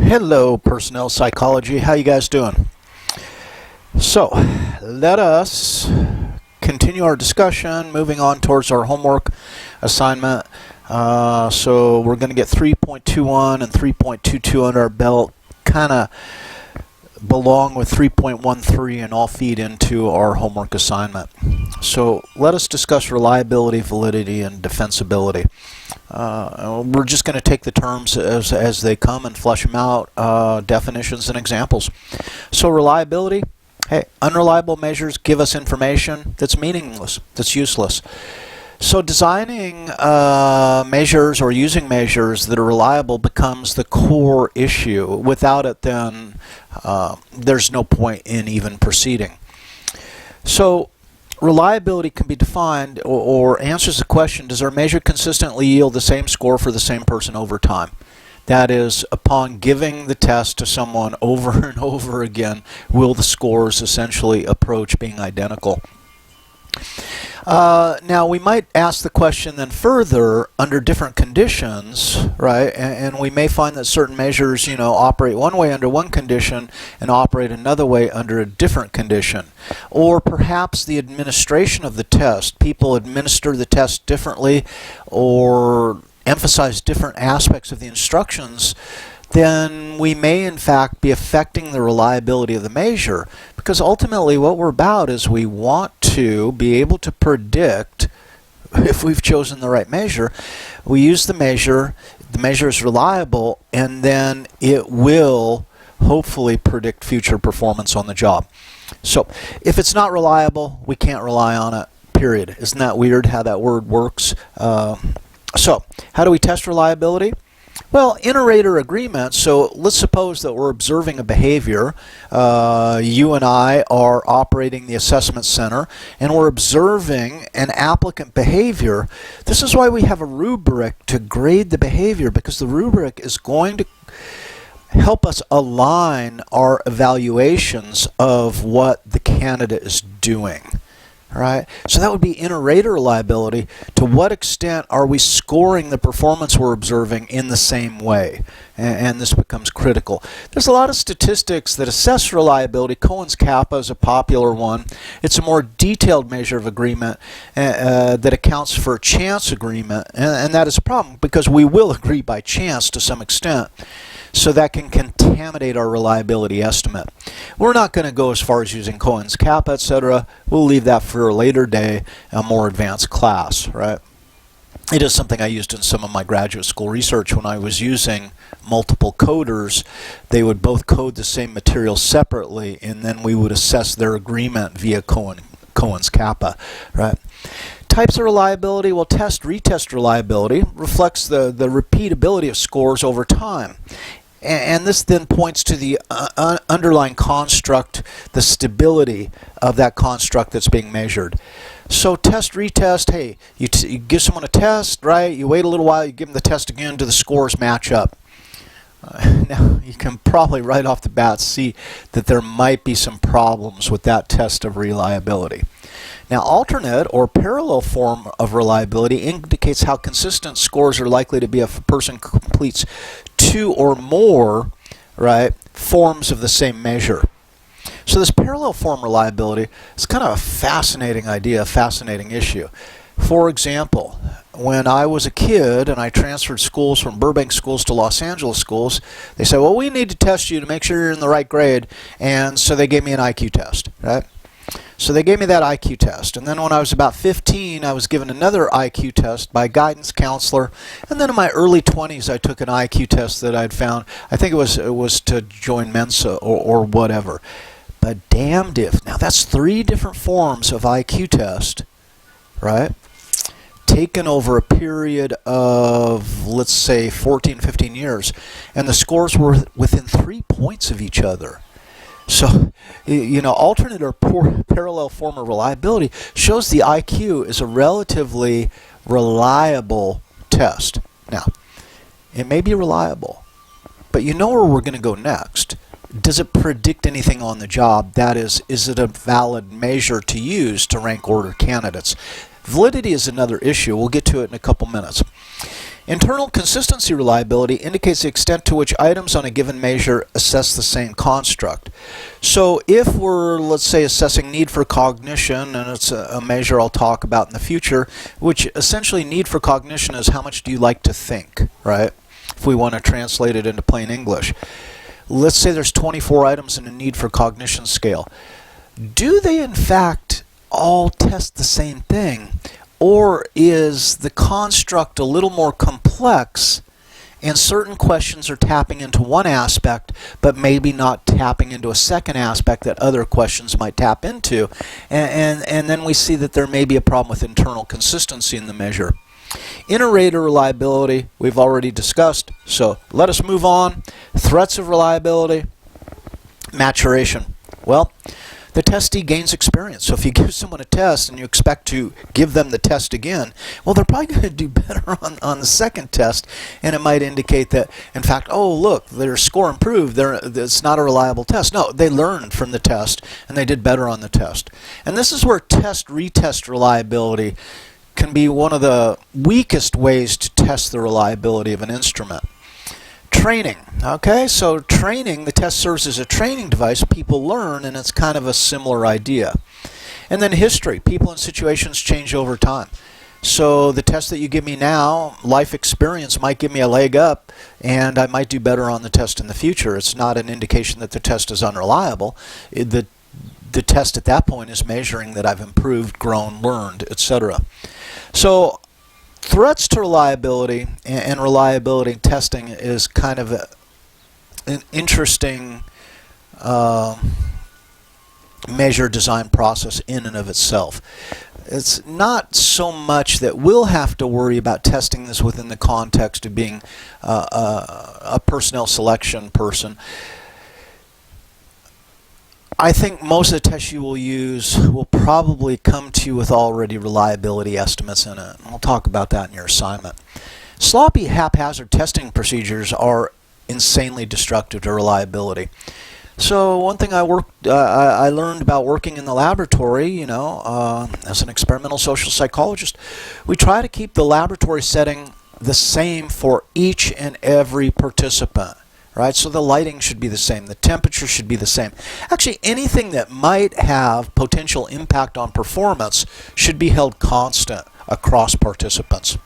Hello, personnel psychology. How you guys doing? So, let us continue our discussion, moving on towards our homework assignment. So we're going to get 3.21 and 3.22 under our belt, kind of belong with 3.13 and all feed into our homework assignment. So let us discuss reliability, validity, and defensibility. We're just going to take the terms as they come and flesh them out, definitions and examples. So reliability, hey, unreliable measures give us information that's meaningless, that's useless. So designing measures or using measures that are reliable becomes the core issue. Without it, then there's no point in even proceeding. So reliability can be defined or answers the question, does our measure consistently yield the same score for the same person over time? That is, upon giving the test to someone over and over again, will the scores essentially approach being identical? Now, we might ask the question then further under different conditions, right? And we may find that certain measures, operate one way under one condition and operate another way under a different condition. Or perhaps the administration of the test. People administer the test differently or emphasize different aspects of the instructions. Then we may in fact be affecting the reliability of the measure, because ultimately what we're about is we want to be able to predict if we've chosen the right measure. We use the measure is reliable, and then it will hopefully predict future performance on the job. So if it's not reliable, we can't rely on it, period. Isn't that weird how that word works? So how do we test reliability? Well, inter-rater agreement. So let's suppose that we're observing a behavior. You and I are operating the assessment center, and we're observing an applicant behavior. This is why we have a rubric to grade the behavior, because the rubric is going to help us align our evaluations of what the candidate is doing. Right? So that would be inter-rater reliability. To what extent are we scoring the performance we're observing in the same way? And this becomes critical. There's a lot of statistics that assess reliability. Cohen's kappa is a popular one. It's a more detailed measure of agreement that accounts for chance agreement. And that is a problem, because we will agree by chance to some extent. So that can contaminate our reliability estimate. We're not going to go as far as using Cohen's kappa, etc. We'll leave that for a later day, a more advanced class, right? It is something I used in some of my graduate school research when I was using multiple coders. They would both code the same material separately, and then we would assess their agreement via Cohen's kappa, right? Types of reliability, well, retest reliability reflects the repeatability of scores over time. And this then points to the underlying construct, the stability of that construct that's being measured. So test, retest, hey, you give someone a test, right? You wait a little while, you give them the test again, do the scores match up? Now, you can probably right off the bat see that there might be some problems with that test of reliability. Now, alternate or parallel form of reliability indicates how consistent scores are likely to be if a person completes two or more, right, forms of the same measure. So this parallel form reliability is kind of a fascinating idea, a fascinating issue. For example, when I was a kid and I transferred schools from Burbank schools to Los Angeles schools, they said, well, we need to test you to make sure you're in the right grade, and so they gave me an IQ test, right? So they gave me that IQ test, and then when I was about 15, I was given another IQ test by a guidance counselor, and then in my early 20s, I took an IQ test that I'd found. I think it was to join Mensa or whatever. But damned if, now that's 3 different forms of IQ test, right? Taken over a period of, let's say, 14, 15 years, and the scores were within 3 points of each other. So, alternate or parallel form of reliability shows the IQ is a relatively reliable test. Now, it may be reliable, but you know where we're going to go next. Does it predict anything on the job? That is it a valid measure to use to rank order candidates? Validity is another issue. We'll get to it in a couple minutes. Internal consistency reliability indicates the extent to which items on a given measure assess the same construct. So if we're, let's say, assessing need for cognition, and it's a measure I'll talk about in the future, which essentially need for cognition is how much do you like to think, right? If we want to translate it into plain English. Let's say there's 24 items in a need for cognition scale. Do they in fact all test the same thing? Or is the construct a little more complex and certain questions are tapping into one aspect but maybe not tapping into a second aspect that other questions might tap into? And then we see that there may be a problem with internal consistency in the measure. Inter-rater reliability we've already discussed, so let us move on. Threats of reliability, maturation. Well, the testee gains experience. So if you give someone a test and you expect to give them the test again, well, they're probably going to do better on the second test, and it might indicate that, in fact, oh, look, their score improved. It's not a reliable test. No, they learned from the test, and they did better on the test. And this is where test-retest reliability can be one of the weakest ways to test the reliability of an instrument. Training. Okay, so training, the test serves as a training device. People learn, and it's kind of a similar idea. And then history. People and situations change over time. So the test that you give me now, life experience might give me a leg up, and I might do better on the test in the future. It's not an indication that the test is unreliable. The test at that point is measuring that I've improved, grown, learned, etc. So threats to reliability and reliability testing is kind of an interesting measure design process in and of itself. It's not so much that we'll have to worry about testing this within the context of being a personnel selection person. I think most of the tests you will use will probably come to you with already reliability estimates in it. We'll talk about that in your assignment. Sloppy, haphazard testing procedures are insanely destructive to reliability. So one thing I learned about working in the laboratory, as an experimental social psychologist, we try to keep the laboratory setting the same for each and every participant. Right, so the lighting should be the same, the temperature should be the same. Actually, anything that might have potential impact on performance should be held constant across participants.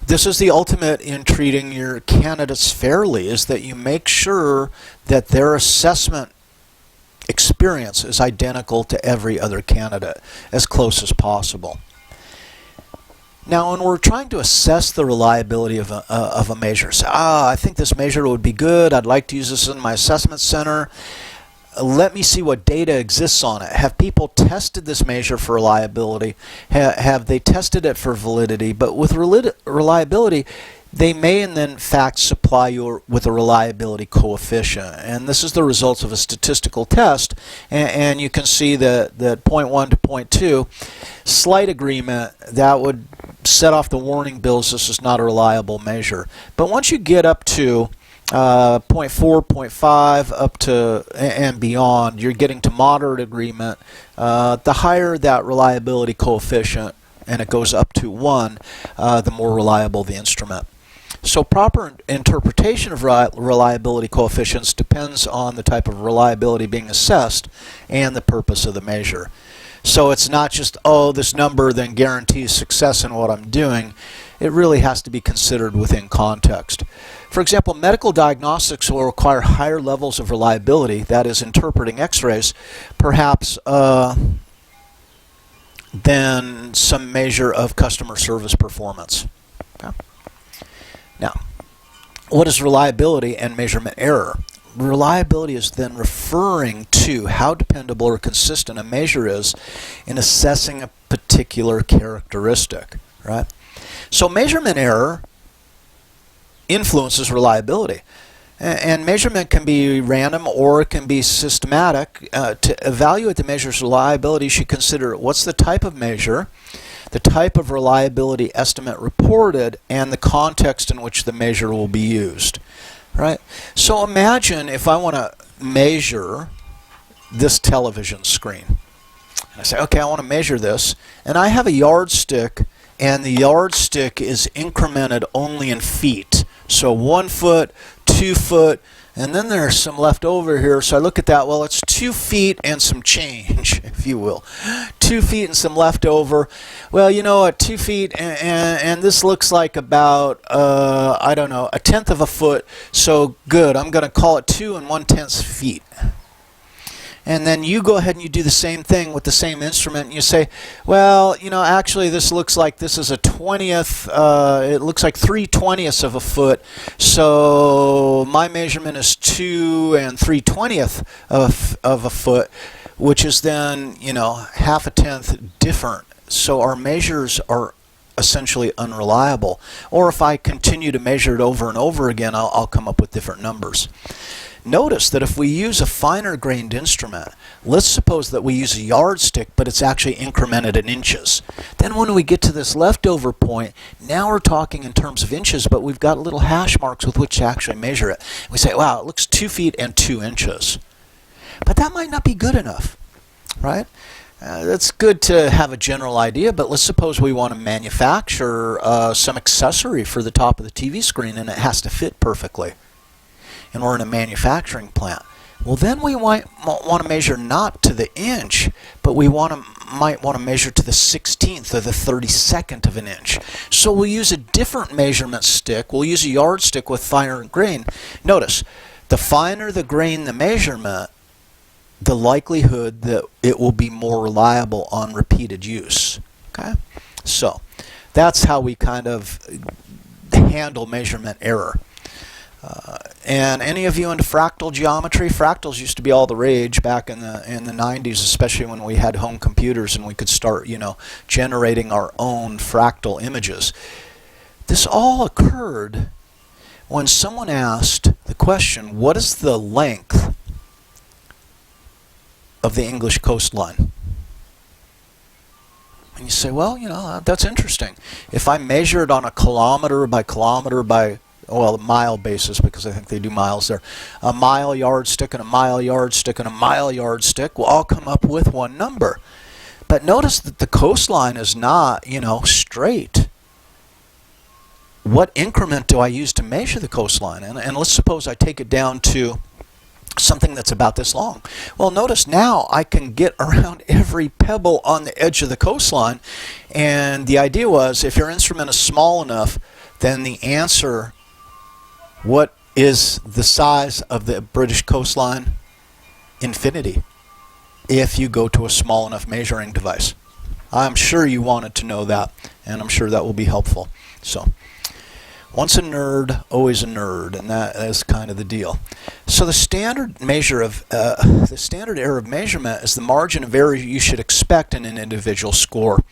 This is the ultimate in treating your candidates fairly, is that you make sure that their assessment experience is identical to every other candidate, as close as possible. Now, when we're trying to assess the reliability of a measure, say, I think this measure would be good, I'd like to use this in my assessment center, let me see what data exists on it. Have people tested this measure for reliability? Have they tested it for validity? But with reliability, they may in fact supply you with a reliability coefficient. And this is the results of a statistical test. And you can see that point 1 to point 2, slight agreement, that would set off the warning bells. This is not a reliable measure. But once you get up to point 4, point 5, up to and beyond, you're getting to moderate agreement. The higher that reliability coefficient, and it goes up to 1, the more reliable the instrument. So proper interpretation of reliability coefficients depends on the type of reliability being assessed and the purpose of the measure. So it's not just, this number then guarantees success in what I'm doing. It really has to be considered within context. For example, medical diagnostics will require higher levels of reliability, that is, interpreting x-rays, perhaps than some measure of customer service performance. Okay. Now, what is reliability and measurement error? Reliability is then referring to how dependable or consistent a measure is in assessing a particular characteristic, right? So measurement error influences reliability. And measurement can be random or it can be systematic. To evaluate the measure's reliability, you should consider what's the type of measure, the type of reliability estimate reported, and the context in which the measure will be used. Right? So imagine if I want to measure this television screen. And I say, okay, I want to measure this, and I have a yardstick and the yardstick is incremented only in feet. So 1 foot, 2 foot, and then there's some left over here. So I look at that, well, it's 2 feet and some change, if you will. 2 feet and some leftover. Well, you know, at 2 feet, and this looks like about, I don't know, 1/10 of a foot. So good, I'm going to call it 2 1/10 feet. And then you go ahead and you do the same thing with the same instrument, and you say, well, you know, actually this looks like this is a 20th, it looks like 3/20ths of a foot, so my measurement is 2 3/20 of a foot, which is then, you know, 1/2 different. So our measures are essentially unreliable. Or if I continue to measure it over and over again, I'll come up with different numbers. Notice that if we use a finer grained instrument, let's suppose that we use a yardstick, but it's actually incremented in inches. Then when we get to this leftover point, now we're talking in terms of inches, but we've got little hash marks with which to actually measure it. We say, wow, it looks 2 feet and 2 inches. But that might not be good enough, right? It's good to have a general idea, but let's suppose we want to manufacture some accessory for the top of the TV screen, and it has to fit perfectly. And we're in a manufacturing plant. Well, then we might want to measure not to the inch, but we might want to measure to the 16th or the 32nd of an inch. So we'll use a different measurement stick. We'll use a yardstick with finer grain. Notice, the finer the grain the measurement, the likelihood that it will be more reliable on repeated use. Okay? So that's how we kind of handle measurement error. And any of you into fractal geometry? Fractals used to be all the rage back in the 90s, especially when we had home computers and we could start, you know, generating our own fractal images. This all occurred when someone asked the question, what is the length of the English coastline? And you say, well, you know, that's interesting. If I measure it on a kilometer by, well, a mile basis, because I think they do miles there, a mile yardstick and a mile yardstick and a mile yardstick will all come up with one number. But notice that the coastline is not, you know, straight. What increment do I use to measure the coastline? And let's suppose I take it down to something that's about this long. Well, notice now I can get around every pebble on the edge of the coastline, and the idea was if your instrument is small enough, then the answer, what is the size of the British coastline? Infinity, if you go to a small enough measuring device. I'm sure you wanted to know that, and I'm sure that will be helpful. So, once a nerd, always a nerd, and that is kind of the deal. So the standard measure of the standard error of measurement is the margin of error you should expect in an individual score.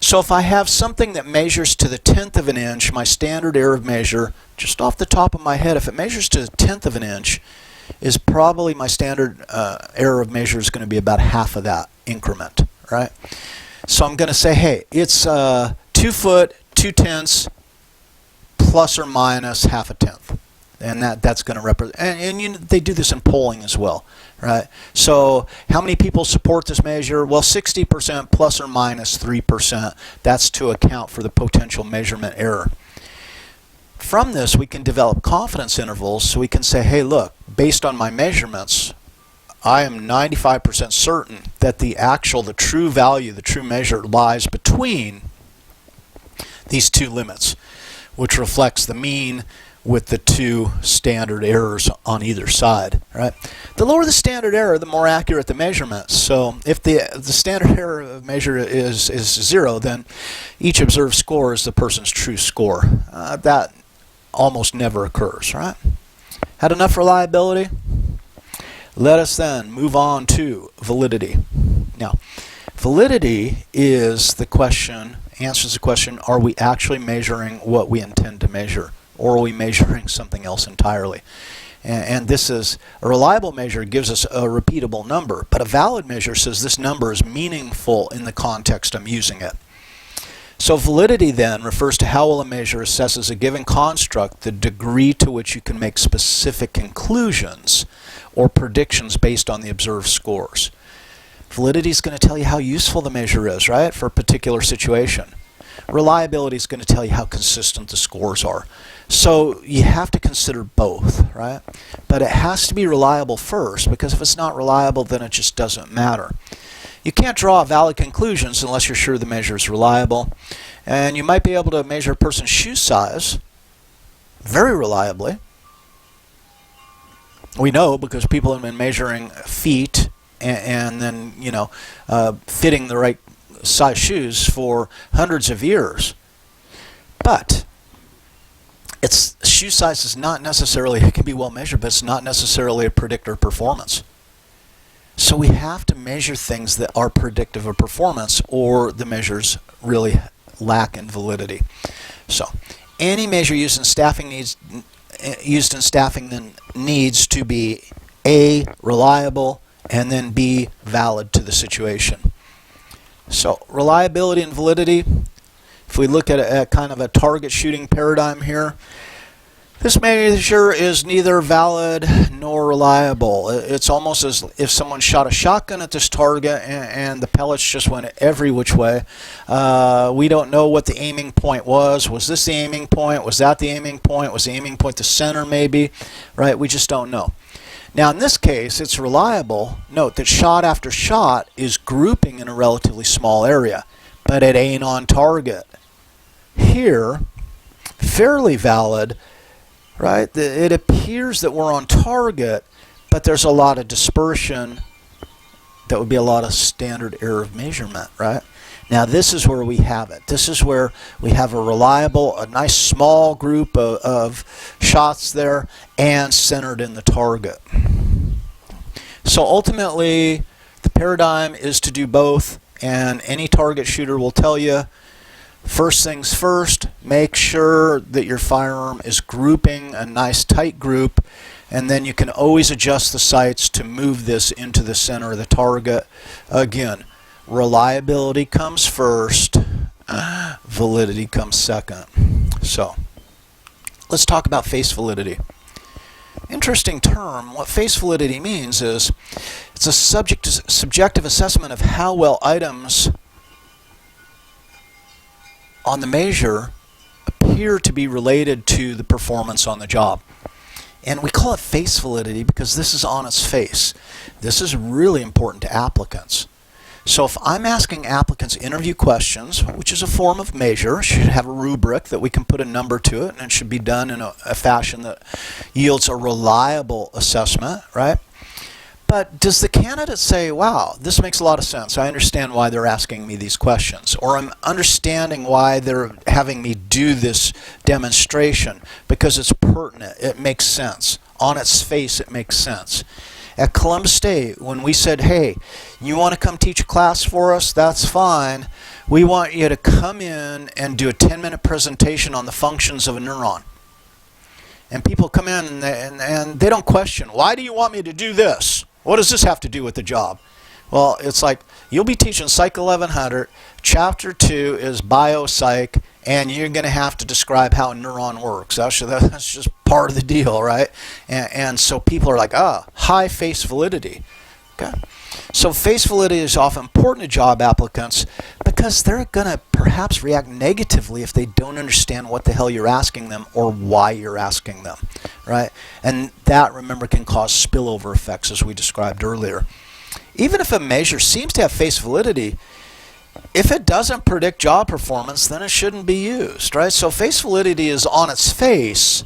So if I have something that measures to the 1/10 of an inch, my standard error of measure, just off the top of my head, if it measures to the 1/10 of an inch, is probably my standard error of measure is going to be about half of that increment, right? So I'm going to say, hey, it's 2 foot, 2/10 plus or minus 1/2, and that's going to represent. And you know, they do this in polling as well, right? So how many people support this measure? Well, 60% plus or minus 3%. That's to account for the potential measurement error. From this, we can develop confidence intervals, so we can say, hey, look, based on my measurements, I am 95% certain that the true value, the true measure lies between these two limits, which reflects the mean with the two standard errors on either side, right? The lower the standard error, the more accurate the measurement. So if the standard error of measure is 0, then each observed score is the person's true score. That almost never occurs, right? Had enough reliability? Let us then move on to validity. Now, validity is the question, answers the question, are we actually measuring what we intend to measure, or are we measuring something else entirely? And this is, a reliable measure gives us a repeatable number, but a valid measure says this number is meaningful in the context I'm using it. So validity then refers to how well a measure assesses a given construct, the degree to which you can make specific conclusions or predictions based on the observed scores. Validity is going to tell you how useful the measure is, right, for a particular situation. reliability is going to tell you how consistent the scores are. So you have to consider both, right? But it has to be reliable first, because if it's not reliable, then it just doesn't matter. You can't draw valid conclusions unless you're sure the measure is reliable. And you might be able to measure a person's shoe size very reliably. We know because people have been measuring feet and then, fitting the right size shoes for hundreds of years. But shoe size is not necessarily, it can be well measured, but it's not necessarily a predictor of performance. So we have to measure things that are predictive of performance, or the measures really lack in validity. So any measure used in staffing then needs to be A, reliable, and then B, valid to the situation. So reliability and validity, if we look at a kind of a target shooting paradigm here, this measure is neither valid nor reliable. It's almost as if someone shot a shotgun at this target and the pellets just went every which way. We don't know what the aiming point was. Was this the aiming point? Was that the aiming point? Was the aiming point the center maybe? Right? We just don't know. Now in this case, it's reliable. Note that shot after shot is grouping in a relatively small area, but it ain't on target. Here, fairly valid. Right? It appears that we're on target, but there's a lot of dispersion. That would be a lot of standard error of measurement, right? Now this is where we have it. This is where we have a reliable, a nice small group of shots there and centered in the target. So ultimately, the paradigm is to do both, and any target shooter will tell you, first things first, make sure that your firearm is grouping a nice tight group, and then you can always adjust the sights to move this into the center of the target. Again, reliability comes first, validity comes second. So, let's talk about face validity. Interesting term. What face validity means is it's a subjective assessment of how well items on the measure appear to be related to the performance on the job. And we call it face validity because this is on its face. This is really important to applicants. So if I'm asking applicants interview questions, which is a form of measure, should have a rubric that we can put a number to it, and it should be done in a fashion that yields a reliable assessment, right? But does the candidate say, wow, this makes a lot of sense. I understand why they're asking me these questions. Or I'm understanding why they're having me do this demonstration because it's pertinent. It makes sense. On its face, it makes sense. At Columbus State, when we said, hey, you want to come teach a class for us? That's fine. We want you to come in and do a 10-minute presentation on the functions of a neuron. And people come in and they don't question, why do you want me to do this? What does this have to do with the job? Well, it's like, you'll be teaching Psych 1100, Chapter 2 is Bio-Psych, and you're going to have to describe how a neuron works. That's just part of the deal, right? And so people are like, high face validity. Okay. So face validity is often important to job applicants because they're going to perhaps react negatively if they don't understand what the hell you're asking them or why you're asking them, right? And that, remember, can cause spillover effects as we described earlier. Even if a measure seems to have face validity, if it doesn't predict job performance, then it shouldn't be used, right? So face validity is on its face,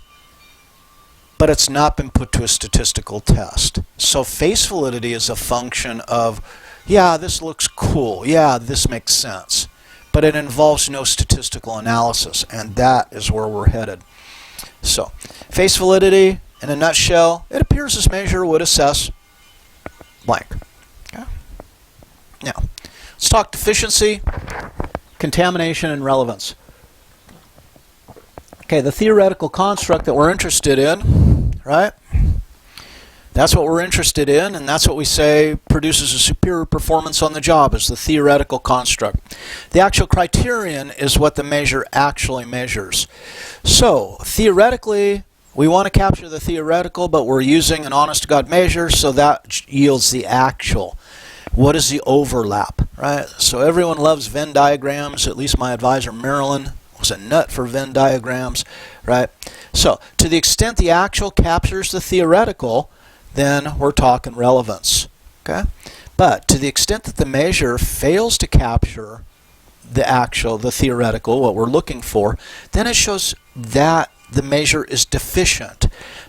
but it's not been put to a statistical test. So face validity is a function of, yeah, this looks cool, yeah, this makes sense, but it involves no statistical analysis, and that is where we're headed. So face validity, in a nutshell, it appears this measure would assess blank. Okay. Now, let's talk deficiency, contamination, and relevance. Okay, the theoretical construct that we're interested in, right? That's what we're interested in, and that's what we say produces a superior performance on the job, is the theoretical construct. The actual criterion is what the measure actually measures. So, theoretically, we want to capture the theoretical, but we're using an honest-to-God measure, so that yields the actual. What is the overlap, right? So everyone loves Venn diagrams. At least my advisor, Marilyn, was a nut for Venn diagrams, right? So to the extent the actual captures the theoretical, then we're talking relevance, okay? But to the extent that the measure fails to capture the theoretical, what we're looking for, then it shows that the measure is deficient,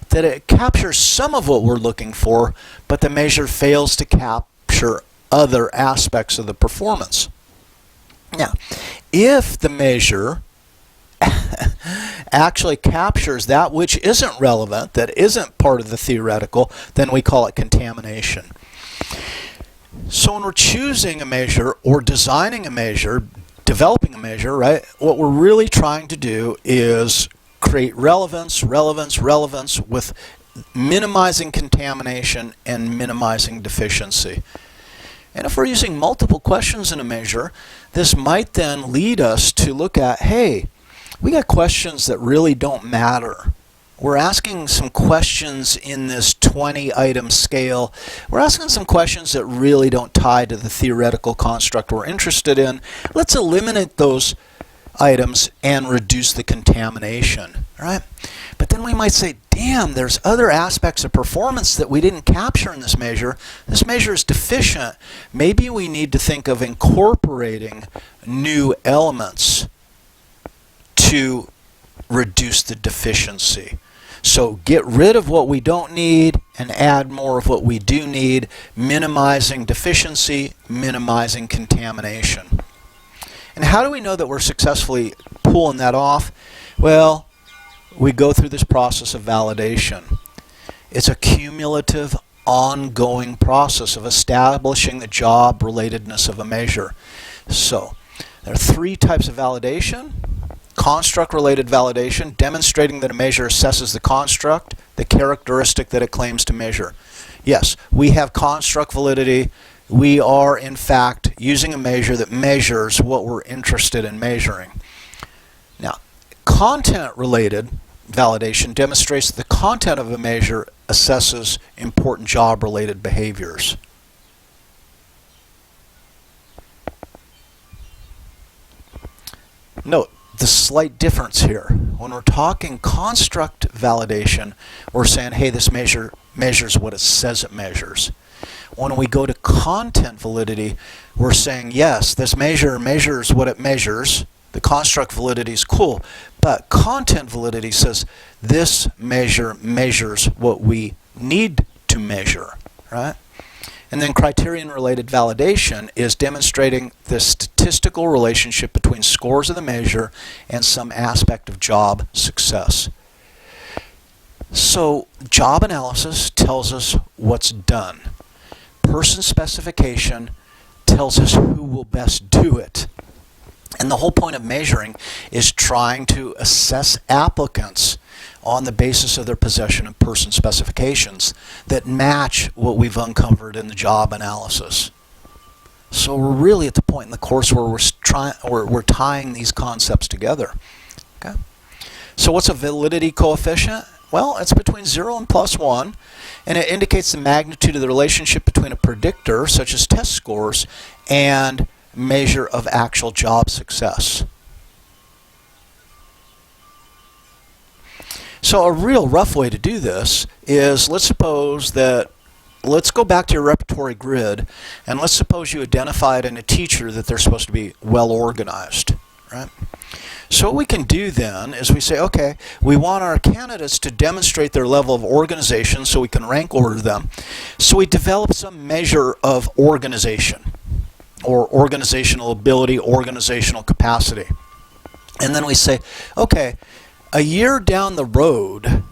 that it captures some of what we're looking for, but the measure fails to capture other aspects of the performance. Now, if the measure actually captures that which isn't relevant, that isn't part of the theoretical, then we call it contamination. So when we're choosing a measure or designing a measure, developing a measure, right, what we're really trying to do is create relevance with minimizing contamination and minimizing deficiency. And if we're using multiple questions in a measure, this might then lead us to look at, hey, we got questions that really don't matter. We're asking some questions in this 20-item scale. We're asking some questions that really don't tie to the theoretical construct we're interested in. Let's eliminate those items and reduce the contamination, right? But then we might say, damn, there's other aspects of performance that we didn't capture in this measure. This measure is deficient. Maybe we need to think of incorporating new elements to reduce the deficiency. So get rid of what we don't need and add more of what we do need, minimizing deficiency, minimizing contamination. And how do we know that we're successfully pulling that off? Well, we go through this process of validation. It's a cumulative, ongoing process of establishing the job relatedness of a measure. So there are 3 types of validation. Construct-related validation, demonstrating that a measure assesses the construct, the characteristic that it claims to measure. Yes, we have construct validity. We are, in fact, using a measure that measures what we're interested in measuring. Now, content-related validation demonstrates that the content of a measure assesses important job-related behaviors. Note the slight difference here. When we're talking construct validation, we're saying, hey, this measure measures what it says it measures. When we go to content validity, we're saying, yes, this measure measures what it measures. The construct validity is cool, but content validity says this measure measures what we need to measure, right? And then criterion-related validation is demonstrating the statistical relationship between scores of the measure and some aspect of job success. So job analysis tells us what's done. Person specification tells us who will best do it. And the whole point of measuring is trying to assess applicants on the basis of their possession of person specifications that match what we've uncovered in the job analysis. So we're really at the point in the course where we're tying these concepts together. Okay? So what's a validity coefficient? Well, it's between 0 and +1, and it indicates the magnitude of the relationship between a predictor, such as test scores, and measure of actual job success. So a real rough way to do this is, let's go back to your repertory grid, and let's suppose you identified in a teacher that they're supposed to be well organized, right? So what we can do then is we say, okay, we want our candidates to demonstrate their level of organization so we can rank order them. So we develop some measure of organization, or organizational ability, organizational capacity. And then we say, okay, a year down the road,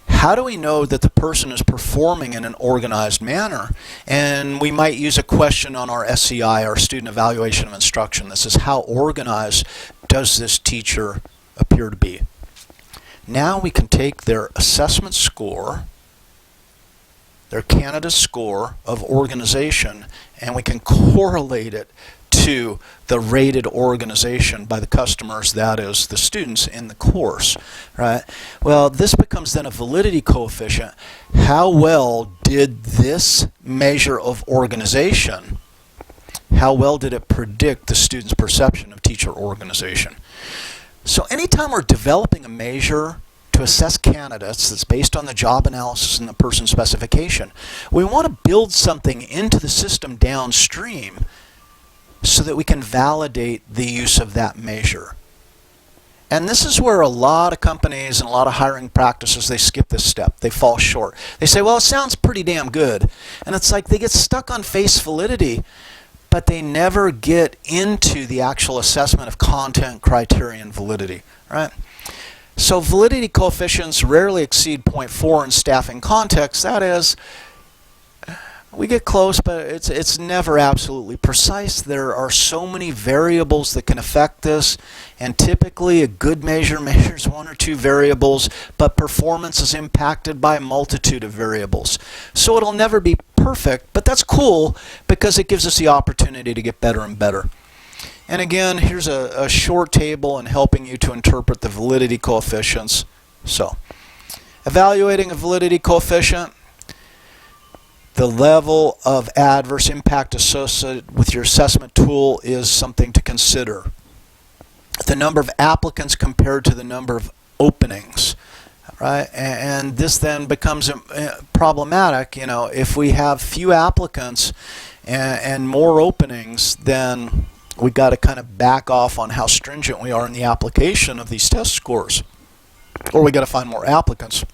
how do we know that the person is performing in an organized manner? And we might use a question on our SEI, our Student Evaluation of Instruction, that says, how organized does this teacher appear to be? Now we can take their assessment score, their candidate score of organization, and we can correlate it into the rated organization by the customers, that is, the students in the course, right? Well, this becomes then a validity coefficient. How well did this measure of organization, how well did it predict the student's perception of teacher organization? So anytime we're developing a measure to assess candidates that's based on the job analysis and the person specification, we want to build something into the system downstream so that we can validate the use of that measure. And this is where a lot of companies and a lot of hiring practices, they skip this step. They fall short. They say, well, it sounds pretty damn good. And it's like they get stuck on face validity, but they never get into the actual assessment of content, criteria, and validity, right? So validity coefficients rarely exceed 0.4 in staffing context. That is, we get close, but it's never absolutely precise. There are so many variables that can affect this, and typically a good measure measures one or two variables, but performance is impacted by a multitude of variables. So it'll never be perfect, but that's cool because it gives us the opportunity to get better and better. And again, here's a short table in helping you to interpret the validity coefficients. So, evaluating a validity coefficient, the level of adverse impact associated with your assessment tool is something to consider. The number of applicants compared to the number of openings, right? And this then becomes problematic. You know, if we have few applicants and more openings, then we got to kind of back off on how stringent we are in the application of these test scores, or we got to find more applicants.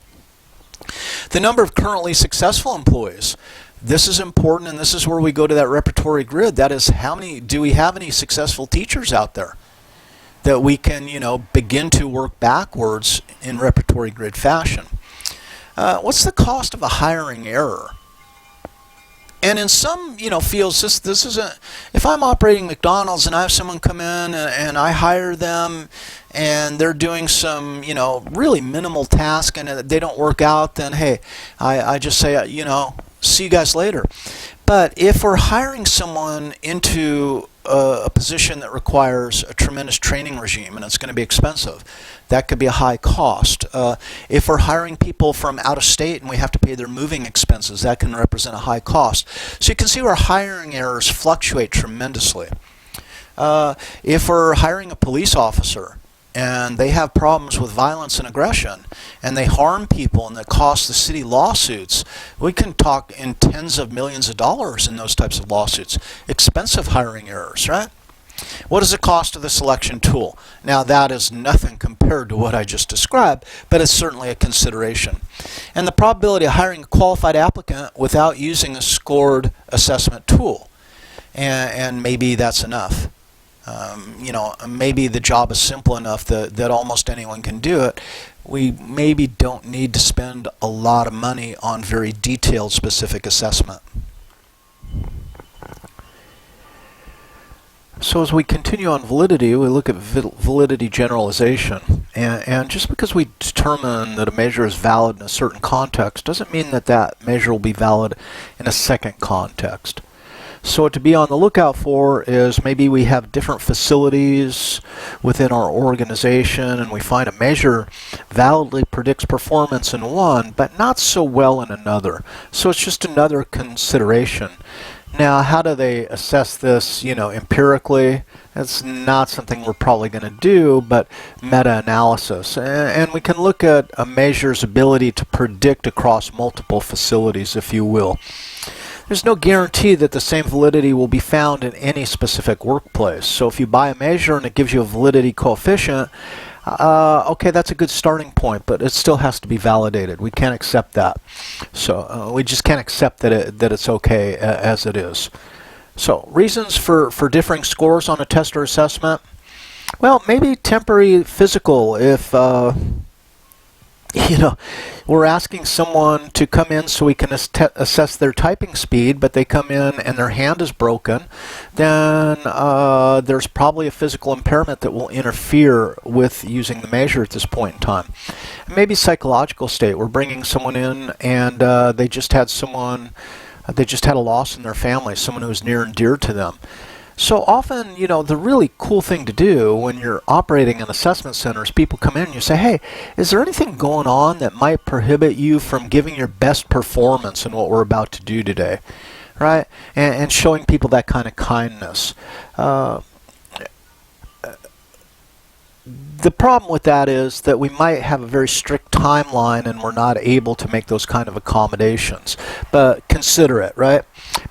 The number of currently successful employees. This is important, and this is where we go to that repertory grid. That is, how many do we have any successful teachers out there that we can, you know, begin to work backwards in repertory grid fashion. What's the cost of a hiring error? And in some, you know, fields, this isn't. If I'm operating McDonald's and I have someone come in and I hire them, and they're doing some, you know, really minimal task, and they don't work out, then hey, I just say, you know, see you guys later. But if we're hiring someone into a position that requires a tremendous training regime, and it's going to be expensive, that could be a high cost. If we're hiring people from out of state and we have to pay their moving expenses, that can represent a high cost. So you can see where hiring errors fluctuate tremendously. If we're hiring a police officer and they have problems with violence and aggression, and they harm people and that cost the city lawsuits, we can talk in tens of millions of dollars in those types of lawsuits. Expensive hiring errors, right? What is the cost of the selection tool? Now that is nothing compared to what I just described, but it's certainly a consideration. And the probability of hiring a qualified applicant without using a scored assessment tool. And maybe that's enough. You know, maybe the job is simple enough that almost anyone can do it. We maybe don't need to spend a lot of money on very detailed specific assessment. So as we continue on validity, we look at validity generalization. And just because we determine that a measure is valid in a certain context doesn't mean that that measure will be valid in a second context. So what to be on the lookout for is maybe we have different facilities within our organization and we find a measure validly predicts performance in one, but not so well in another. So it's just another consideration. Now, how do they assess this, you know, empirically? That's not something we're probably going to do, but meta-analysis. And we can look at a measure's ability to predict across multiple facilities, if you will. There's no guarantee that the same validity will be found in any specific workplace. So if you buy a measure and it gives you a validity coefficient, okay, that's a good starting point, but it still has to be validated. We can't accept that. So we just can't accept that it's okay as it is. So reasons for differing scores on a test or assessment? Well, maybe temporary physical. If you know, we're asking someone to come in so we can assess their typing speed, but they come in and their hand is broken, then there's probably a physical impairment that will interfere with using the measure at this point in time. Maybe psychological state. We're bringing someone in and they just had a loss in their family, someone who was near and dear to them. So often, you know, the really cool thing to do when you're operating an assessment center is people come in and you say, hey, is there anything going on that might prohibit you from giving your best performance in what we're about to do today? Right? And showing people that kind of kindness. The problem with that is that we might have a very strict timeline and we're not able to make those kind of accommodations. But consider it, right?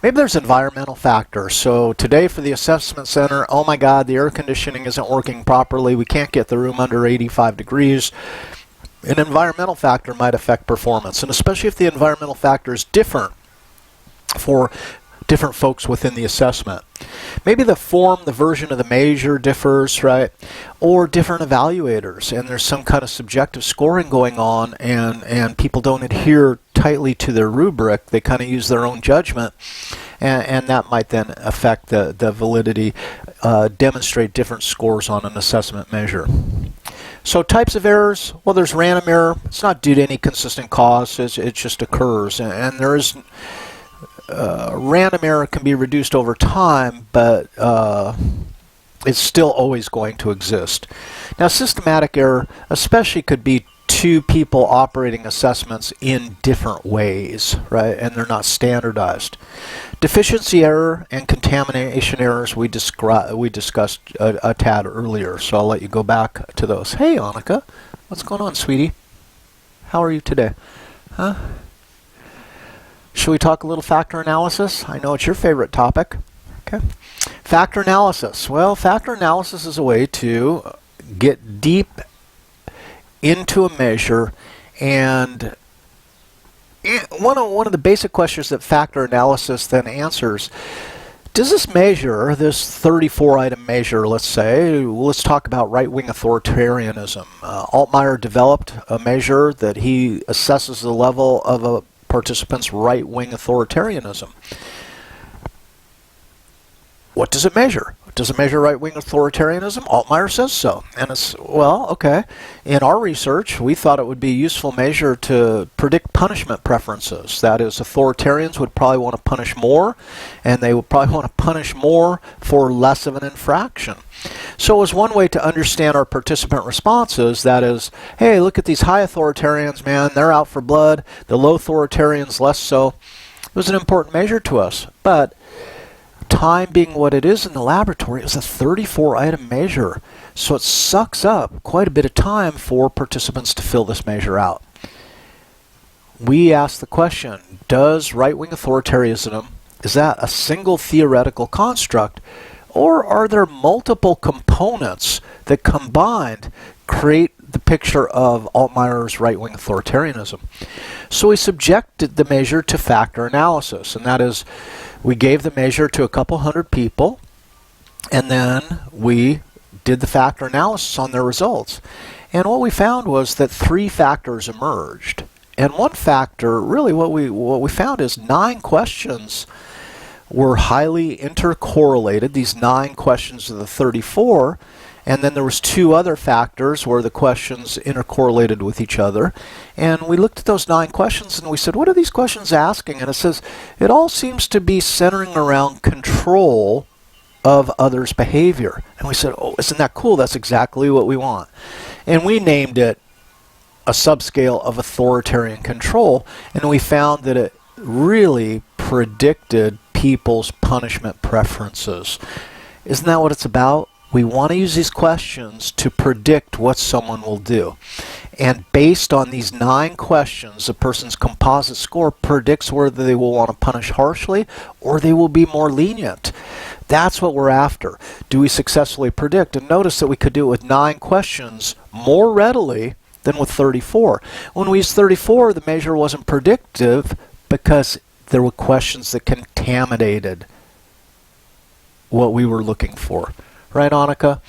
Maybe there's environmental factors. So today for the assessment center, oh my God, the air conditioning isn't working properly. We can't get the room under 85 degrees. An environmental factor might affect performance, and especially if the environmental factor is different for different folks within the assessment. Maybe the form, the version of the measure differs, right? Or different evaluators, and there's some kind of subjective scoring going on, and people don't adhere tightly to their rubric. They kind of use their own judgment, and that might then affect the validity, demonstrate different scores on an assessment measure. So types of errors, well, there's random error. It's not due to any consistent cause. It just occurs, and there is random error can be reduced over time, but it's still always going to exist. Now, systematic error especially could be two people operating assessments in different ways, right? And they're not standardized. Deficiency error and contamination errors we discussed a tad earlier, so I'll let you go back to those. Hey, Annika, what's going on, sweetie? How are you today? Huh? Should we talk a little factor analysis? I know it's your favorite topic. Okay. Factor analysis. Well, factor analysis is a way to get deep into a measure, and one of the basic questions that factor analysis then answers, does this measure, this 34-item measure, let's talk about right-wing authoritarianism. Altmaier developed a measure that he assesses the level of a participants' right-wing authoritarianism. What does it measure? Does it measure right-wing authoritarianism? Altmaier says so. And it's, well, okay. In our research, we thought it would be a useful measure to predict punishment preferences. That is, authoritarians would probably want to punish more, and they would probably want to punish more for less of an infraction. So it was one way to understand our participant responses. That is, hey, look at these high authoritarians, man, they're out for blood. The low authoritarians, less so. It was an important measure to us. But time being what it is in the laboratory, it was a 34-item measure. So it sucks up quite a bit of time for participants to fill this measure out. We asked the question, does right-wing authoritarianism, is that a single theoretical construct, or are there multiple components that combined create the picture of Altmaier's right-wing authoritarianism? So we subjected the measure to factor analysis, and that is, we gave the measure to a couple hundred people, and then we did the factor analysis on their results. And what we found was that 3 factors emerged. And one factor, really what we found is 9 questions were highly intercorrelated, these 9 questions of the 34, and then there was 2 other factors where the questions intercorrelated with each other. And we looked at those 9 questions and we said, what are these questions asking? And it says, it all seems to be centering around control of others' behavior. And we said, oh, isn't that cool? That's exactly what we want. And we named it a subscale of authoritarian control, and we found that it really predicted people's punishment preferences. Isn't that what it's about? We want to use these questions to predict what someone will do. And based on these 9 questions, a person's composite score predicts whether they will want to punish harshly or they will be more lenient. That's what we're after. Do we successfully predict? And notice that we could do it with 9 questions more readily than with 34. When we used 34, the measure wasn't predictive because there were questions that contaminated what we were looking for. Right, Annika?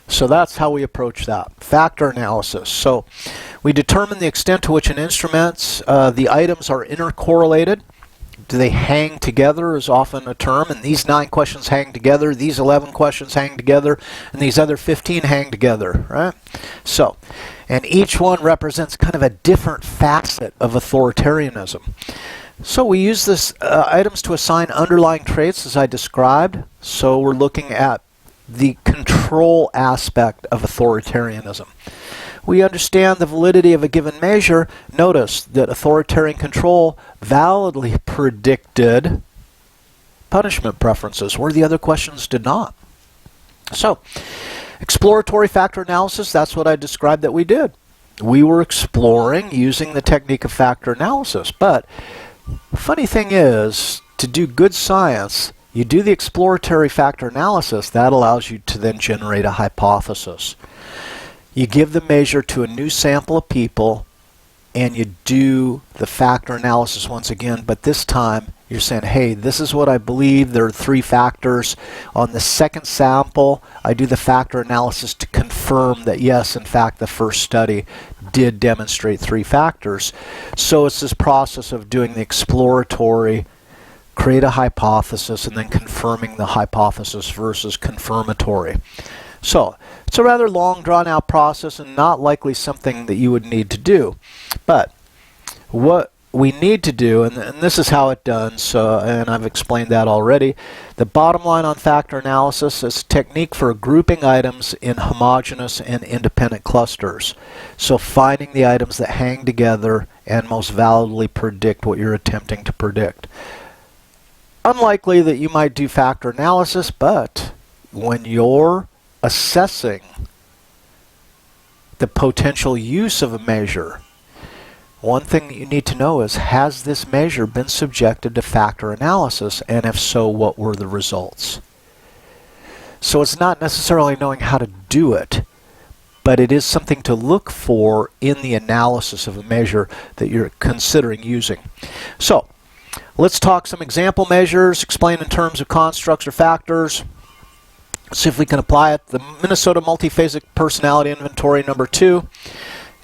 So that's how we approach that. Factor analysis. So we determine the extent to which an instrument's the items are intercorrelated. Do they hang together is often a term, and these 9 questions hang together, these 11 questions hang together, and these other 15 hang together, right? So, and each one represents kind of a different facet of authoritarianism. So we use this items to assign underlying traits as I described. So we're looking at the control aspect of authoritarianism. We understand the validity of a given measure. Notice that authoritarian control validly predicted punishment preferences, where the other questions did not. So, exploratory factor analysis, that's what I described that we did. We were exploring using the technique of factor analysis. But the funny thing is, to do good science, you do the exploratory factor analysis. That allows you to then generate a hypothesis. You give the measure to a new sample of people, and you do the factor analysis once again, but this time you're saying, hey, this is what I believe. There are 3 factors. On the second sample, I do the factor analysis to confirm that, yes, in fact, the first study did demonstrate 3 factors. So it's this process of doing the exploratory, create a hypothesis, and then confirming the hypothesis versus confirmatory. So it's a rather long, drawn-out process and not likely something that you would need to do. But what we need to do, and this is how it's done, and I've explained that already, the bottom line on factor analysis is a technique for grouping items in homogeneous and independent clusters. So finding the items that hang together and most validly predict what you're attempting to predict. Unlikely that you might do factor analysis, but when you're assessing the potential use of a measure, one thing that you need to know is, has this measure been subjected to factor analysis, and if so, what were the results? So it's not necessarily knowing how to do it, but it is something to look for in the analysis of a measure that you're considering using. So let's talk some example measures, explain in terms of constructs or factors. See if we can apply it. The Minnesota Multiphasic Personality Inventory number 2.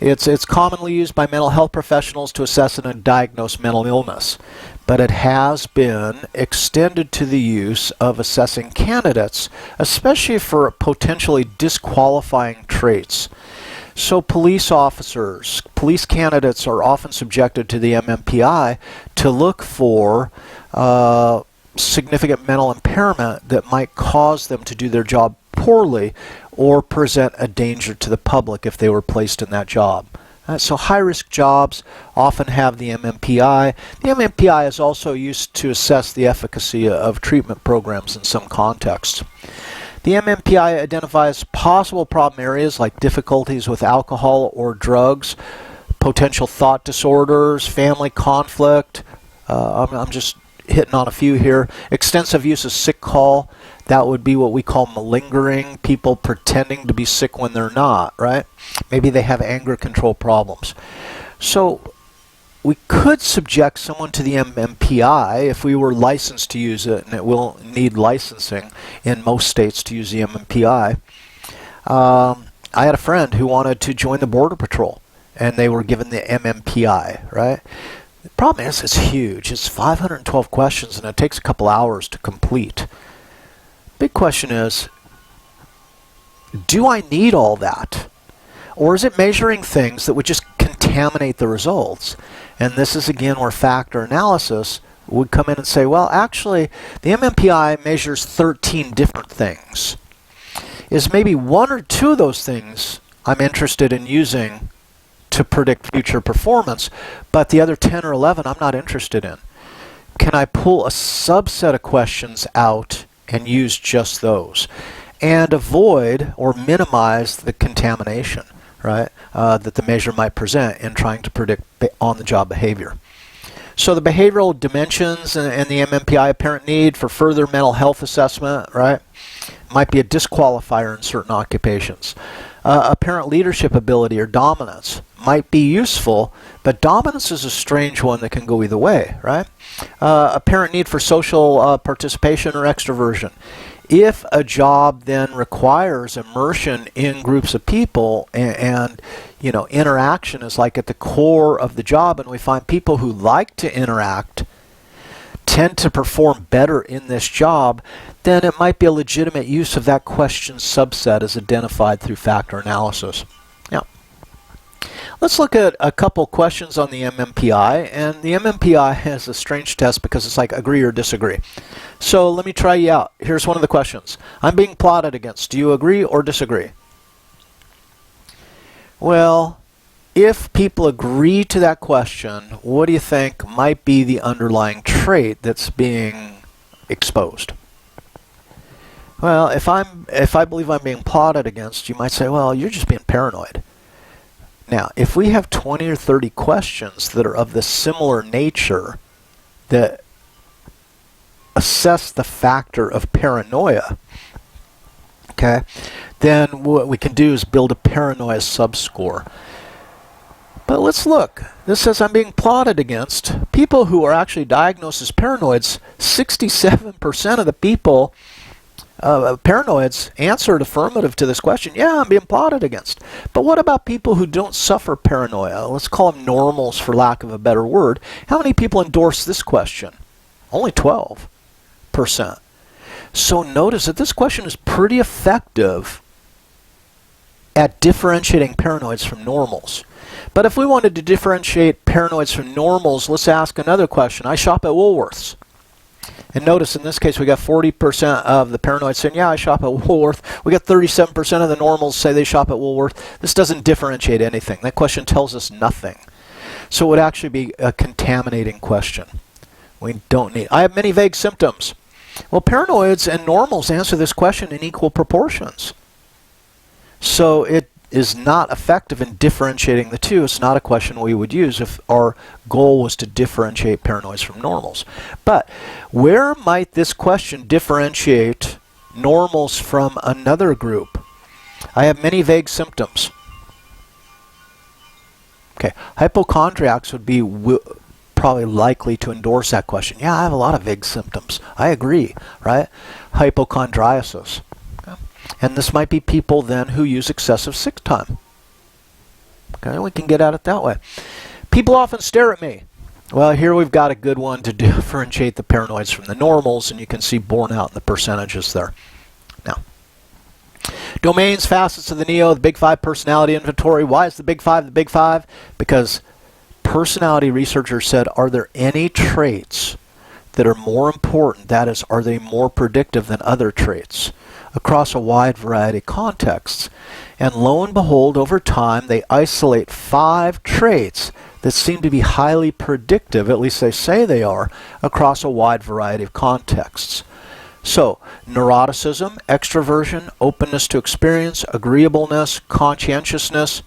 It's commonly used by mental health professionals to assess and diagnose mental illness, but it has been extended to the use of assessing candidates, especially for potentially disqualifying traits. So police officers, police candidates are often subjected to the MMPI to look for significant mental impairment that might cause them to do their job poorly or present a danger to the public if they were placed in that job. So high-risk jobs often have the MMPI. The MMPI is also used to assess the efficacy of treatment programs in some contexts. The MMPI identifies possible problem areas like difficulties with alcohol or drugs, potential thought disorders, family conflict. I'm just hitting on a few here. Extensive use of sick call. That would be what we call malingering, people pretending to be sick when they're not, right? Maybe they have anger control problems. So we could subject someone to the MMPI if we were licensed to use it, and it will need licensing in most states to use the MMPI. I had a friend who wanted to join the Border Patrol, and they were given the MMPI, right? The problem is it's huge. It's 512 questions, and it takes a couple hours to complete. Big question is, do I need all that? Or is it measuring things that would just contaminate the results? And this is again where factor analysis would come in and say, well, actually, the MMPI measures 13 different things. Is maybe 1 or 2 of those things I'm interested in using to predict future performance, but the other 10 or 11 I'm not interested in? Can I pull a subset of questions out and use just those and avoid or minimize the contamination, right, that the measure might present in trying to predict on-the-job behavior? So the behavioral dimensions and the MMPI apparent need for further mental health assessment, right, might be a disqualifier in certain occupations. Apparent leadership ability or dominance might be useful, but dominance is a strange one that can go either way, right? Apparent need for social participation or extroversion. If a job then requires immersion in groups of people and you know, interaction is like at the core of the job, and we find people who like to interact, tend to perform better in this job, then it might be a legitimate use of that question subset as identified through factor analysis. Now, let's look at a couple questions on the MMPI, and the MMPI has a strange test because it's like agree or disagree. So let me try you out. Here's one of the questions. I'm being plotted against. Do you agree or disagree? Well, if people agree to that question, what do you think might be the underlying trait that's being exposed? Well, if I believe I'm being plotted against, you might say, well, you're just being paranoid. Now, if we have 20 or 30 questions that are of the similar nature that assess the factor of paranoia, okay, then what we can do is build a paranoia subscore. But let's look. This says I'm being plotted against. People who are actually diagnosed as paranoids, 67% of the people, paranoids, answered affirmative to this question. Yeah, I'm being plotted against. But what about people who don't suffer paranoia? Let's call them normals for lack of a better word. How many people endorse this question? Only 12%. So notice that this question is pretty effective at differentiating paranoids from normals. But if we wanted to differentiate paranoids from normals, let's ask another question. I shop at Woolworths. And notice in this case we got 40% of the paranoids saying, yeah, I shop at Woolworth. We got 37% of the normals say they shop at Woolworth. This doesn't differentiate anything. That question tells us nothing. So it would actually be a contaminating question. We don't need. I have many vague symptoms. Well, paranoids and normals answer this question in equal proportions. So it is not effective in differentiating the two. It's not a question we would use if our goal was to differentiate paranoids from normals. But where might this question differentiate normals from another group? I have many vague symptoms. Okay, hypochondriacs would be probably likely to endorse that question. Yeah, I have a lot of vague symptoms. I agree, right? Hypochondriasis. And this might be people then who use excessive sick time. Okay, we can get at it that way. People often stare at me. Well, here we've got a good one to differentiate the paranoids from the normals, and you can see borne out in the percentages there. Now, domains, facets of the NEO, the Big Five personality inventory. Why is the Big Five the Big Five? Because personality researchers said, are there any traits that are more important? That is, are they more predictive than other traits across a wide variety of contexts? And lo and behold, over time, they isolate 5 traits that seem to be highly predictive, at least they say they are, across a wide variety of contexts. So, neuroticism, extroversion, openness to experience, agreeableness, conscientiousness.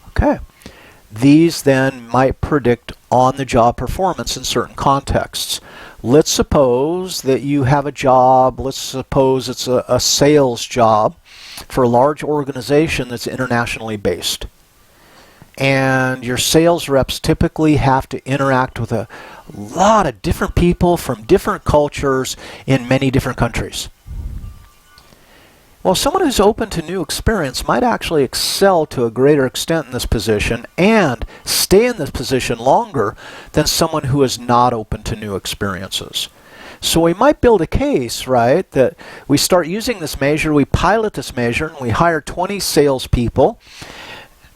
Okay. These then might predict on-the-job performance in certain contexts. Let's suppose that you have a job, let's suppose it's a sales job for a large organization that's internationally based. And your sales reps typically have to interact with a lot of different people from different cultures in many different countries. Well, someone who's open to new experience might actually excel to a greater extent in this position and stay in this position longer than someone who is not open to new experiences. So we might build a case, right, that we start using this measure, we pilot this measure, and we hire 20 salespeople.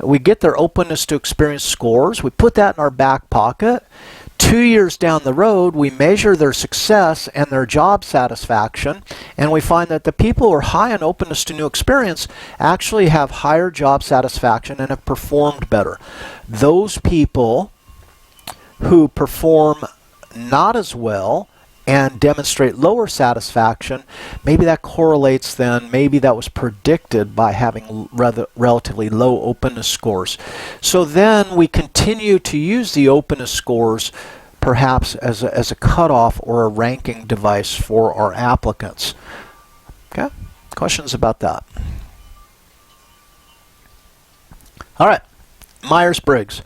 We get their openness to experience scores. We put that in our back pocket. 2 years down the road, we measure their success and their job satisfaction, and we find that the people who are high on openness to new experience actually have higher job satisfaction and have performed better. Those people who perform not as well and demonstrate lower satisfaction, maybe that correlates then, maybe that was predicted by having relatively low openness scores. So then we continue to use the openness scores perhaps as a cutoff or a ranking device for our applicants. Okay, questions about that? All right, Myers-Briggs.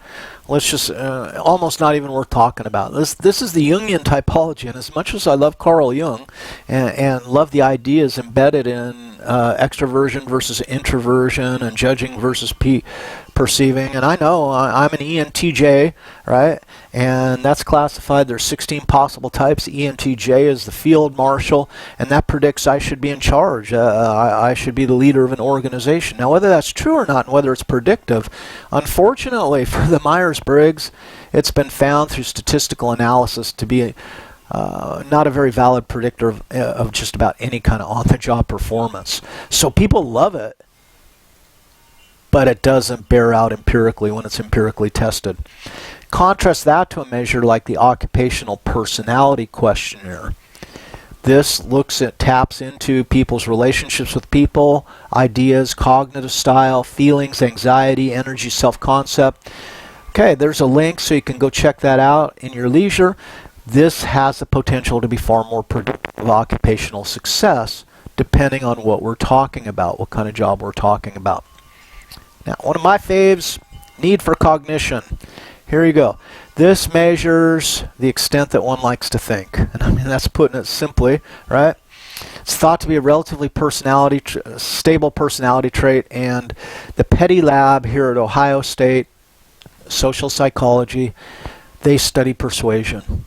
Let's just, almost not even worth talking about. This is the Jungian typology, and as much as I love Carl Jung and love the ideas embedded in extroversion versus introversion and judging versus perceiving, and I know I'm an ENTJ, right? And that's classified. There's 16 possible types. ENTJ is the field marshal, and that predicts I should be in charge. I should be the leader of an organization. Now, whether that's true or not, and whether it's predictive, unfortunately for the Myers-Briggs, it's been found through statistical analysis to be not a very valid predictor of just about any kind of on-the-job performance. So people love it, but it doesn't bear out empirically when it's empirically tested. Contrast that to a measure like the Occupational Personality Questionnaire. This taps into people's relationships with people, ideas, cognitive style, feelings, anxiety, energy, self-concept. Okay, there's a link so you can go check that out in your leisure. This has the potential to be far more predictive of occupational success depending on what we're talking about, what kind of job we're talking about. Now, one of my faves, need for cognition. Here you go. This measures the extent that one likes to think. And I mean, that's putting it simply, right? It's thought to be a relatively stable personality trait, and the Petty Lab here at Ohio State, social psychology, they study persuasion.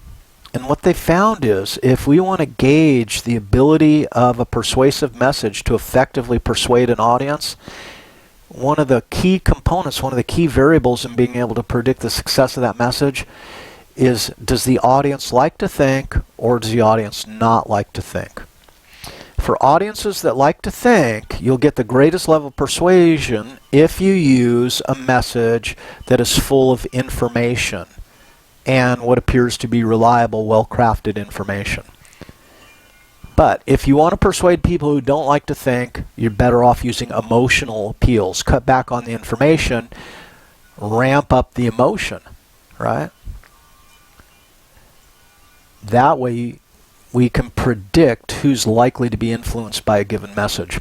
And what they found is, if we want to gauge the ability of a persuasive message to effectively persuade an audience, one of the key components, one of the key variables in being able to predict the success of that message is, does the audience like to think, or does the audience not like to think? For audiences that like to think, you'll get the greatest level of persuasion if you use a message that is full of information and what appears to be reliable, well-crafted information. But if you want to persuade people who don't like to think, you're better off using emotional appeals. Cut back on the information, ramp up the emotion, right? That way we can predict who's likely to be influenced by a given message.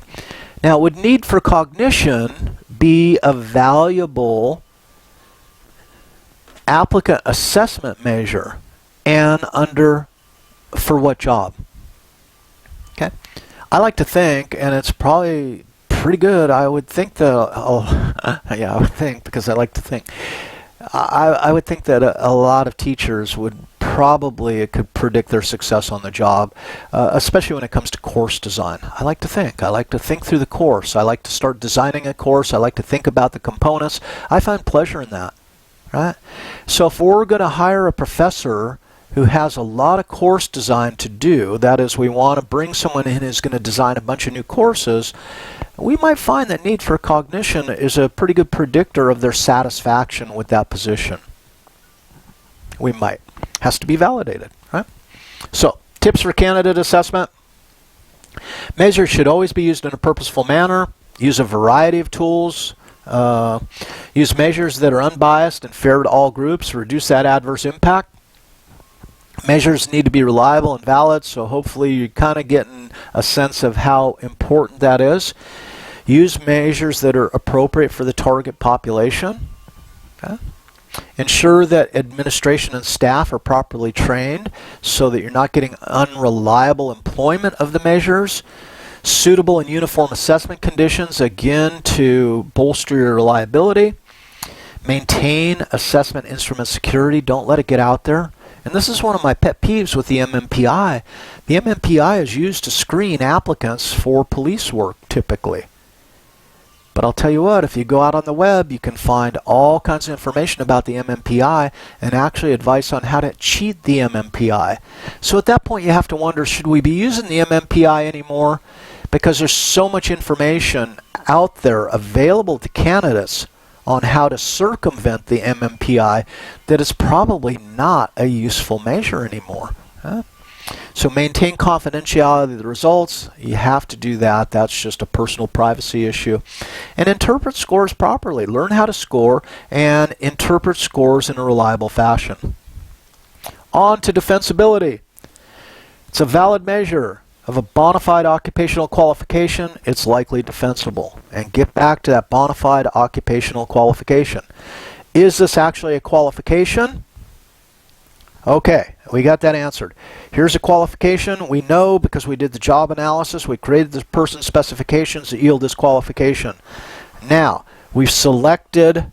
Now, would need for cognition be a valuable applicant assessment measure, and for what job? Okay, I like to think, and it's probably pretty good. I would think that, yeah, I would think, because I like to think. I would think that a lot of teachers would probably, it could predict their success on the job, especially when it comes to course design. I like to think. I like to think through the course. I like to start designing a course. I like to think about the components. I find pleasure in that, right? So if we're going to hire a professor who has a lot of course design to do, that is, we want to bring someone in who's going to design a bunch of new courses, we might find that need for cognition is a pretty good predictor of their satisfaction with that position. We might. Has to be validated, right? So, tips for candidate assessment. Measures should always be used in a purposeful manner. Use a variety of tools. Use measures that are unbiased and fair to all groups. Reduce that adverse impact. Measures need to be reliable and valid, so hopefully you're kind of getting a sense of how important that is. Use measures that are appropriate for the target population. Okay. Ensure that administration and staff are properly trained so that you're not getting unreliable employment of the measures. Suitable and uniform assessment conditions, again, to bolster your reliability. Maintain assessment instrument security. Don't let it get out there. And this is one of my pet peeves with the MMPI. The MMPI is used to screen applicants for police work, typically. But I'll tell you what, if you go out on the web, you can find all kinds of information about the MMPI and actually advice on how to cheat the MMPI. So at that point, you have to wonder, should we be using the MMPI anymore? Because there's so much information out there available to candidates on how to circumvent the MMPI that is probably not a useful measure anymore. Huh? So maintain confidentiality of the results. You have to do that. That's just a personal privacy issue. And interpret scores properly. Learn how to score and interpret scores in a reliable fashion. On to defensibility. It's a valid measure of a bona fide occupational qualification. It's likely defensible. And get back to that bona fide occupational qualification. Is this actually a qualification? Okay, we got that answered. Here's a qualification. We know because we did the job analysis, we created the person's specifications that yield this qualification. Now, we've selected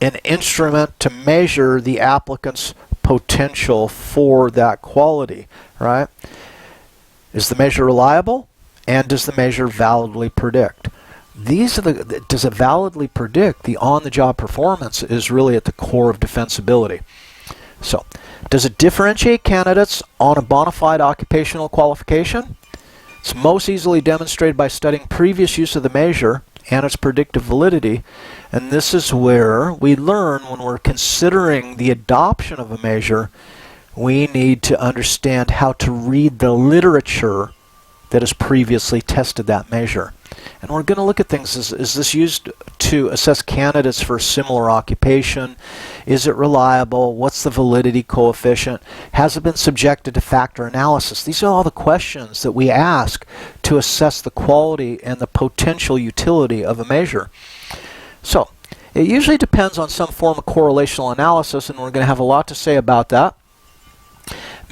an instrument to measure the applicant's potential for that quality, right? Is the measure reliable? And does the measure validly predict? Does it validly predict the on-the-job performance is really at the core of defensibility. So, does it differentiate candidates on a bona fide occupational qualification? It's most easily demonstrated by studying previous use of the measure and its predictive validity. And this is where we learn when we're considering the adoption of a measure, we need to understand how to read the literature that has previously tested that measure. And we're going to look at things. Is this used to assess candidates for a similar occupation? Is it reliable? What's the validity coefficient? Has it been subjected to factor analysis? These are all the questions that we ask to assess the quality and the potential utility of a measure. So, it usually depends on some form of correlational analysis, and we're going to have a lot to say about that.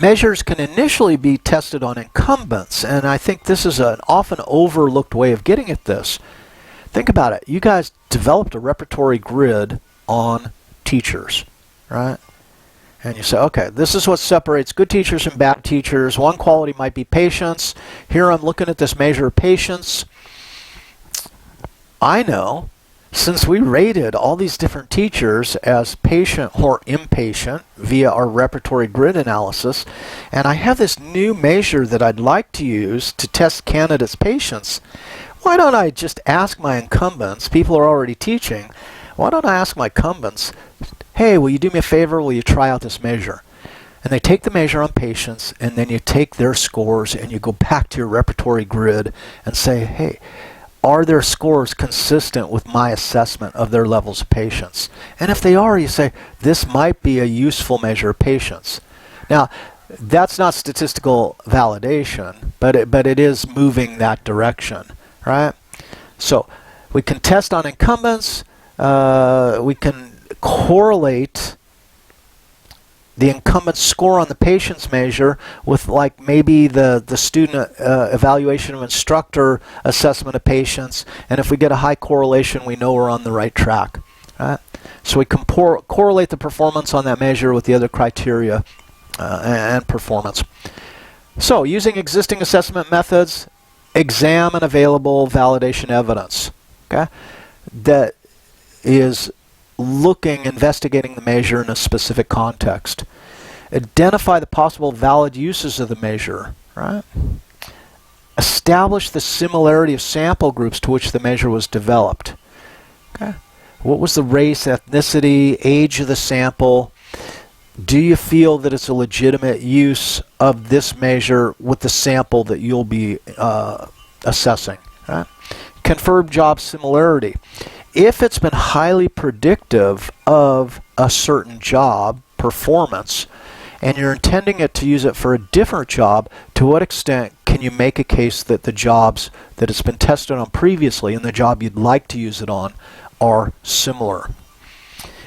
Measures can initially be tested on incumbents, and I think this is an often overlooked way of getting at this. Think about it. You guys developed a repertory grid on teachers, right? And you say, okay, this is what separates good teachers and bad teachers. One quality might be patience. Here I'm looking at this measure of patience. I know, since we rated all these different teachers as patient or impatient via our repertory grid analysis, and I have this new measure that I'd like to use to test candidates' patience, why don't I just ask my incumbents, people are already teaching, why don't I ask my incumbents, hey, will you do me a favor, will you try out this measure? And they take the measure on patience, and then you take their scores and you go back to your repertory grid and say, hey, are their scores consistent with my assessment of their levels of patience? And if they are, you say, this might be a useful measure of patience. Now, that's not statistical validation, but it is moving that direction, right? So, we can test on incumbents, we can correlate the incumbent score on the patience measure with like maybe the student evaluation of instructor assessment of patience, and if we get a high correlation we know we're on the right track. Right? So we can correlate the performance on that measure with the other criteria and performance. So using existing assessment methods, examine available validation evidence. Okay? That is investigating the measure in a specific context. Identify the possible valid uses of the measure, right? Establish the similarity of sample groups to which the measure was developed. Okay. What was the race, ethnicity, age of the sample? Do you feel that it's a legitimate use of this measure with the sample that you'll be assessing? Right? Confirm job similarity. If it's been highly predictive of a certain job performance and you're intending it to use it for a different job, to what extent can you make a case that the jobs that it's been tested on previously and the job you'd like to use it on are similar?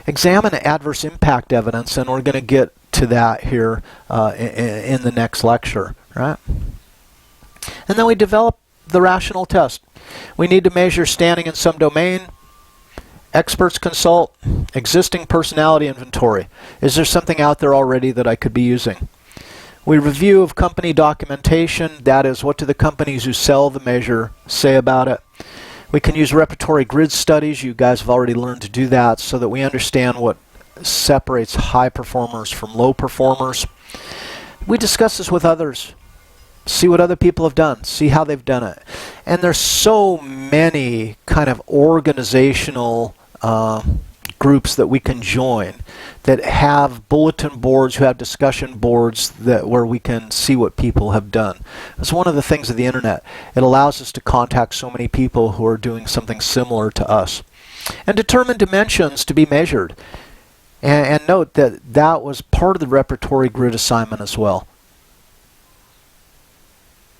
Examine adverse impact evidence, and we're going to get to that here in the next lecture, right? And then we develop the rational test. We need to measure standing in some domain. Experts consult, existing personality inventory. Is there something out there already that I could be using? We review of company documentation. That is, what do the companies who sell the measure say about it? We can use repertory grid studies. You guys have already learned to do that so that we understand what separates high performers from low performers. We discuss this with others. See what other people have done. See how they've done it. And there's so many kind of organizational groups that we can join that have bulletin boards, who have discussion boards where we can see what people have done. That's one of the things of the internet. It allows us to contact so many people who are doing something similar to us. And determine dimensions to be measured. And note that that was part of the repertory grid assignment as well.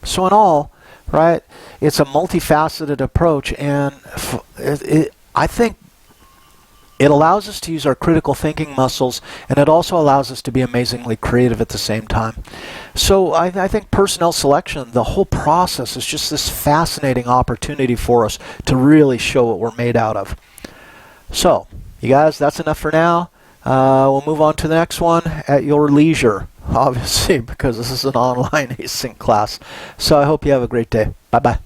So in all, right, it's a multifaceted approach, and I think it allows us to use our critical thinking muscles, and it also allows us to be amazingly creative at the same time. So I think personnel selection, the whole process, is just this fascinating opportunity for us to really show what we're made out of. So, You guys, that's enough for now. We'll move on to the next one at your leisure, obviously, because this is an online async class. So I hope you have a great day. Bye-bye.